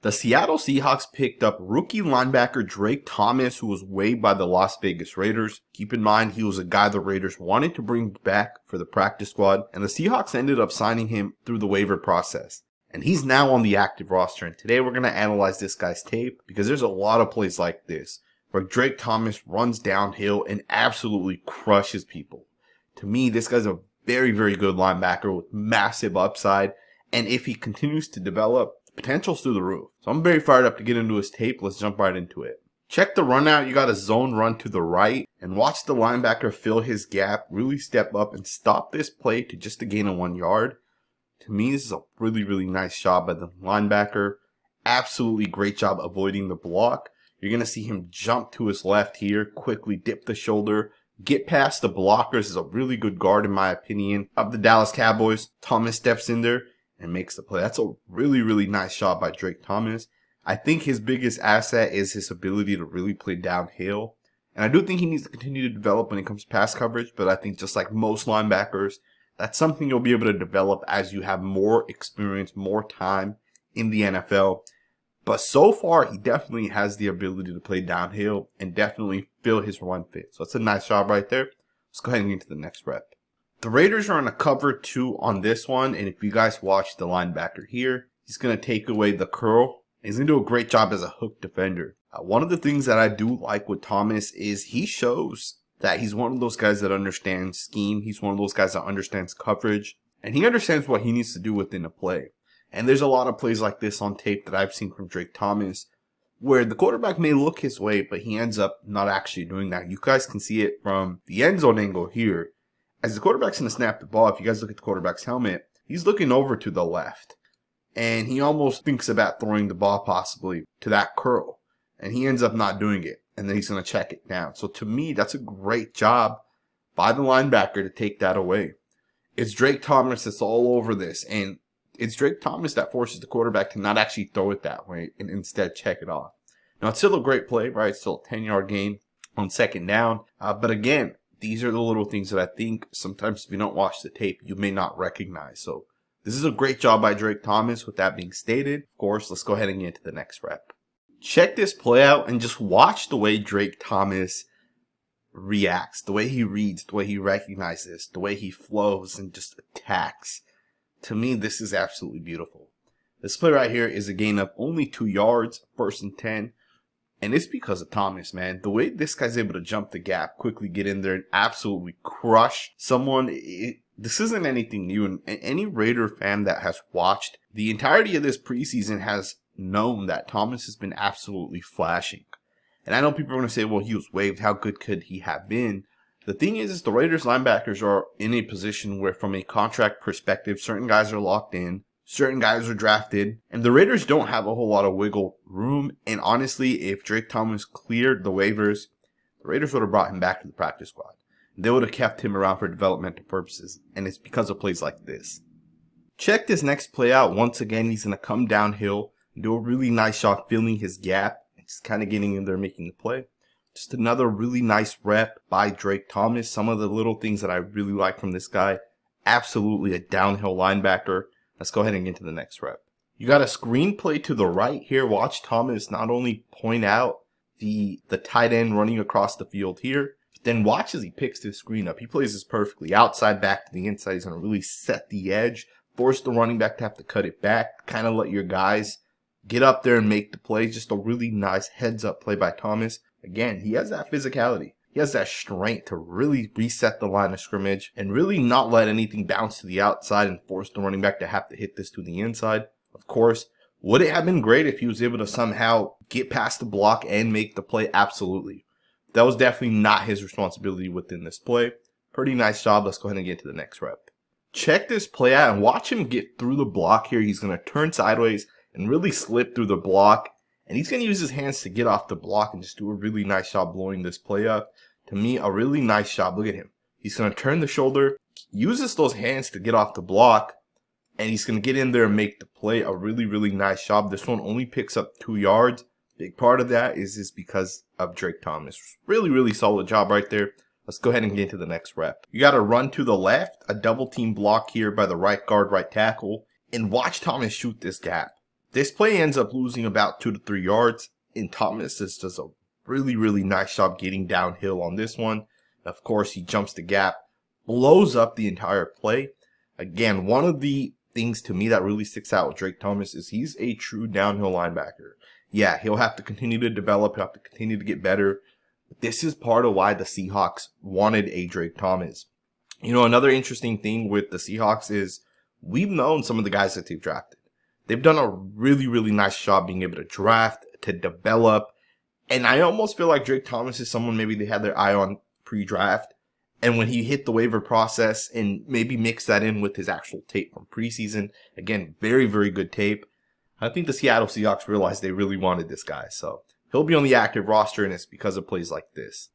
The Seattle Seahawks picked up rookie linebacker Drake Thomas, who was waived by the Las Vegas Raiders. Keep in mind, he was a guy the Raiders wanted to bring back for the practice squad, and the Seahawks ended up signing him through the waiver process. And he's now on the active roster, and today we're going to analyze this guy's tape because there's a lot of plays like this where Drake Thomas runs downhill and absolutely crushes people. To me, this guy's a very, very good linebacker with massive upside, and if he continues to develop, potential's through the roof. So I'm very fired up to get into his tape. Let's jump right into it. Check the run out. You got a zone run to the right and watch the linebacker fill his gap, really step up and stop this play to just a gain of 1 yard. To me, this is a really, really nice job by the linebacker. Absolutely great job avoiding the block. You're going to see him jump to his left here, quickly dip the shoulder, get past the blockers. Is a really good guard in my opinion of the Dallas Cowboys. Thomas steps in there and makes the play. That's a really, really nice shot by Drake Thomas. I think his biggest asset is his ability to really play downhill. And I do think he needs to continue to develop when it comes to pass coverage, but I think just like most linebackers, that's something you'll be able to develop as you have more experience, more time in the NFL. But so far, he definitely has the ability to play downhill and definitely feel his run fit. So it's a nice job right there. Let's go ahead and get to the next rep. The Raiders are on a cover 2 on this one, and if you guys watch the linebacker here, he's going to take away the curl. He's going to do a great job as a hook defender. One of the things that I do like with Thomas is he shows that he's one of those guys that understands scheme. He's one of those guys that understands coverage, and he understands what he needs to do within a play. And there's a lot of plays like this on tape that I've seen from Drake Thomas where the quarterback may look his way, but he ends up not actually doing that. You guys can see it from the end zone angle here. As the quarterback's going to snap the ball, if you guys look at the quarterback's helmet, he's looking over to the left. And he almost thinks about throwing the ball possibly to that curl. And he ends up not doing it. And then he's going to check it down. So to me, that's a great job by the linebacker to take that away. It's Drake Thomas that's all over this. And it's Drake Thomas that forces the quarterback to not actually throw it that way and instead check it off. Now, it's still a great play, right? It's still a 10-yard gain on second down. But again, these are the little things that I think sometimes if you don't watch the tape, you may not recognize. So this is a great job by Drake Thomas. With that being stated, of course, let's go ahead and get into the next rep. Check this play out and just watch the way Drake Thomas reacts, the way he reads, the way he recognizes, the way he flows and just attacks. To me, this is absolutely beautiful. This play right here is a gain of only 2 yards, 1st and 10. And it's because of Thomas, man. The way this guy's able to jump the gap, quickly get in there, and absolutely crush someone. This isn't anything new. And any Raider fan that has watched the entirety of this preseason has known that Thomas has been absolutely flashing. And I know people are going to say, well, he was waived. How good could he have been? The thing is the Raiders linebackers are in a position where from a contract perspective, certain guys are locked in. Certain guys are drafted, and the Raiders don't have a whole lot of wiggle room. And honestly, if Drake Thomas cleared the waivers, the Raiders would have brought him back to the practice squad. They would have kept him around for developmental purposes, and it's because of plays like this. Check this next play out. Once again, he's going to come downhill and do a really nice shot filling his gap. Just kind of getting in there, making the play. Just another really nice rep by Drake Thomas. Some of the little things that I really like from this guy. Absolutely a downhill linebacker. Let's go ahead and get to the next rep. You got a screenplay to the right here. Watch Thomas not only point out the tight end running across the field here, but then watch as he picks this screen up. He plays this perfectly. Outside back to the inside. He's going to really set the edge, force the running back to have to cut it back, kind of let your guys get up there and make the play. Just a really nice heads-up play by Thomas. Again, he has that physicality. He has that strength to really reset the line of scrimmage and really not let anything bounce to the outside and force the running back to have to hit this to the inside. Of course, would it have been great if he was able to somehow get past the block and make the play? Absolutely. That was definitely not his responsibility within this play. Pretty nice job. Let's go ahead and get to the next rep. Check this play out and watch him get through the block here. He's going to turn sideways and really slip through the block. And he's going to use his hands to get off the block and just do a really nice job blowing this play up. To me, a really nice job. Look at him. He's going to turn the shoulder, uses those hands to get off the block, and he's going to get in there and make the play. A really, really nice job. This one only picks up 2 yards. Big part of that is because of Drake Thomas. Really, really solid job right there. Let's go ahead and get to the next rep. You got to run to the left, a double team block here by the right guard, right tackle, and watch Thomas shoot this gap. This play ends up losing about 2 to 3 yards, and Thomas does a really nice job getting downhill on this one. Of course, he jumps the gap, blows up the entire play. Again, one of the things to me that really sticks out with Drake Thomas is he's a true downhill linebacker. Yeah, he'll have to continue to develop, he'll have to continue to get better. But this is part of why the Seahawks wanted a Drake Thomas. You know, another interesting thing with the Seahawks is we've known some of the guys that they've drafted. They've done a really nice job being able to draft, to develop. And I almost feel like Drake Thomas is someone maybe they had their eye on pre-draft. And when he hit the waiver process and maybe mix that in with his actual tape from preseason, again, very good tape. I think the Seattle Seahawks realized they really wanted this guy. So he'll be on the active roster, and it's because of plays like this.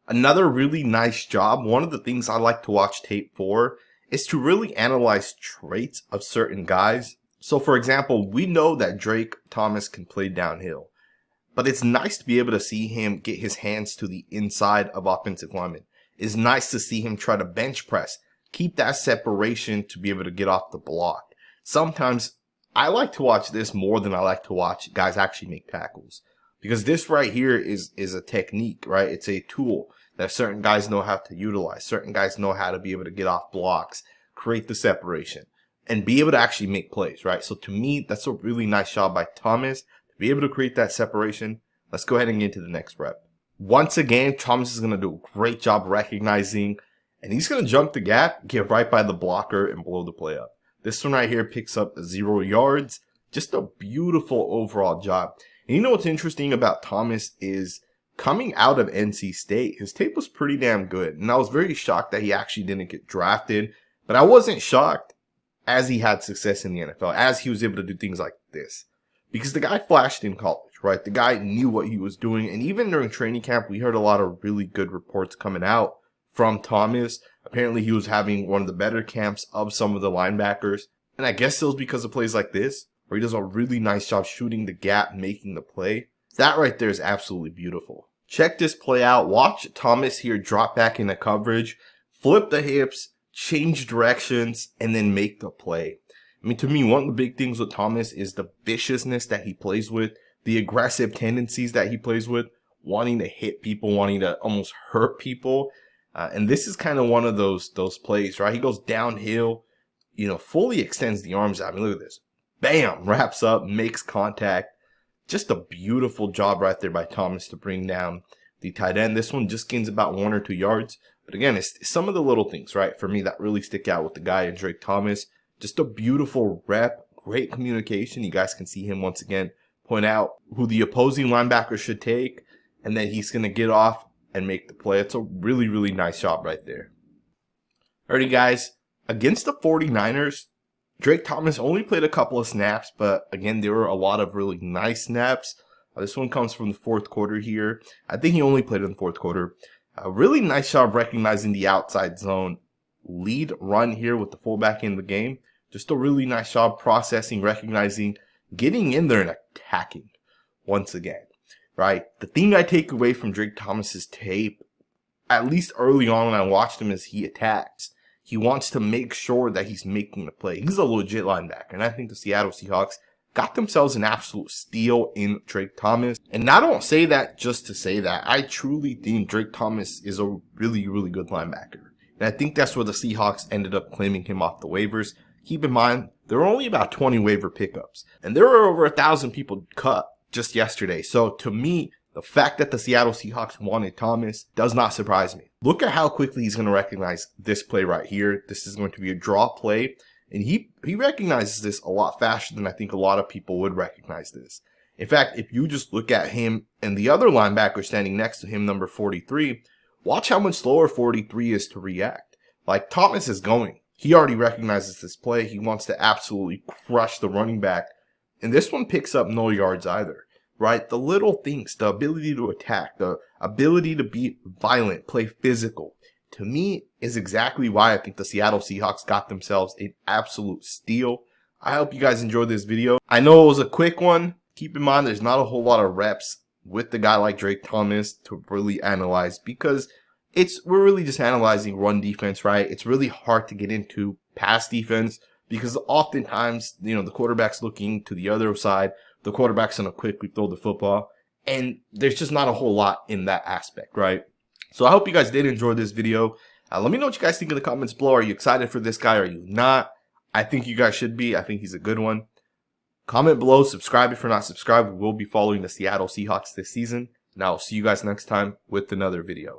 Another really nice job, one of the things I like to watch tape for, is to really analyze traits of certain guys. So for example, we know that Drake Thomas can play downhill. But it's nice to be able to see him get his hands to the inside of offensive linemen. It's nice to see him try to bench press, keep that separation to be able to get off the block. Sometimes I like to watch this more than I like to watch guys actually make tackles. Because this right here is a technique, right? It's a tool that certain guys know how to utilize. Certain guys know how to be able to get off blocks, create the separation, and be able to actually make plays, right? So to me, that's a really nice job by Thomas to be able to create that separation. Let's go ahead and get into the next rep. Once again, Thomas is going to do a great job recognizing, and he's going to jump the gap, get right by the blocker, and blow the play up. This one right here picks up 0 yards. Just a beautiful overall job. And you know what's interesting about Thomas is coming out of NC State, his tape was pretty damn good. And I was very shocked that he actually didn't get drafted. But I wasn't shocked as he had success in the NFL, as he was able to do things like this. Because the guy flashed in college, right? The guy knew what he was doing. And even during training camp, we heard a lot of really good reports coming out from Thomas. Apparently, he was having one of the better camps of some of the linebackers. And I guess it was because of plays like this, where he does a really nice job shooting the gap, making the play. That right there is absolutely beautiful. Check this play out. Watch Thomas here drop back into coverage, flip the hips, change directions, and then make the play. I mean, to me, one of the big things with Thomas is the viciousness that he plays with, the aggressive tendencies that he plays with, wanting to hit people, wanting to almost hurt people. And this is kind of one of those plays, right? He goes downhill, you know, fully extends the arms out. I mean, look at this. Bam! Wraps up, makes contact. Just a beautiful job right there by Thomas to bring down the tight end. This one just gains about 1 or 2 yards. But again, it's some of the little things, right, for me that really stick out with the guy and Drake Thomas. Just a beautiful rep, great communication. You guys can see him once again point out who the opposing linebacker should take, and then he's going to get off and make the play. It's a really nice job right there. Alrighty, guys. Against the 49ers, Drake Thomas only played a couple of snaps, but again, there were a lot of really nice snaps. This one comes from the fourth quarter here. I think he only played in the fourth quarter. A really nice job recognizing the outside zone lead run here with the fullback in the game. Just a really nice job processing, recognizing, getting in there and attacking once again, right? The thing I take away from Drake Thomas's tape, at least early on when I watched him, is he attacks. He wants to make sure that he's making the play. He's a legit linebacker, and I think the Seattle Seahawks got themselves an absolute steal in Drake Thomas. And I don't say that just to say that. I truly think Drake Thomas is a really good linebacker. And I think that's where the Seahawks ended up claiming him off the waivers. Keep in mind, there were only about 20 waiver pickups. And there were over 1,000 people cut just yesterday. So to me, the fact that the Seattle Seahawks wanted Thomas does not surprise me. Look at how quickly he's going to recognize this play right here. This is going to be a draw play. And he recognizes this a lot faster than I think a lot of people would recognize this. In fact, if you just look at him and the other linebacker standing next to him, number 43, watch how much slower 43 is to react. Like, Thomas is going. He already recognizes this play. He wants to absolutely crush the running back. And this one picks up no yards either, right? The little things, the ability to attack, the ability to be violent, play physical, to me is exactly why I think the Seattle Seahawks got themselves an absolute steal. I hope you guys enjoyed this video. I know it was a quick one. Keep in mind, there's not a whole lot of reps with the guy like Drake Thomas to really analyze, because we're really just analyzing run defense, right? It's really hard to get into pass defense because oftentimes, the quarterback's looking to the other side. The quarterback's going to quickly throw the football, and there's just not a whole lot in that aspect, right? So I hope you guys did enjoy this video. Let me know what you guys think in the comments below. Are you excited for this guy? Are you not? I think you guys should be. I think he's a good one. Comment below, subscribe if you're not subscribed. We will be following the Seattle Seahawks this season. And I'll see you guys next time with another video.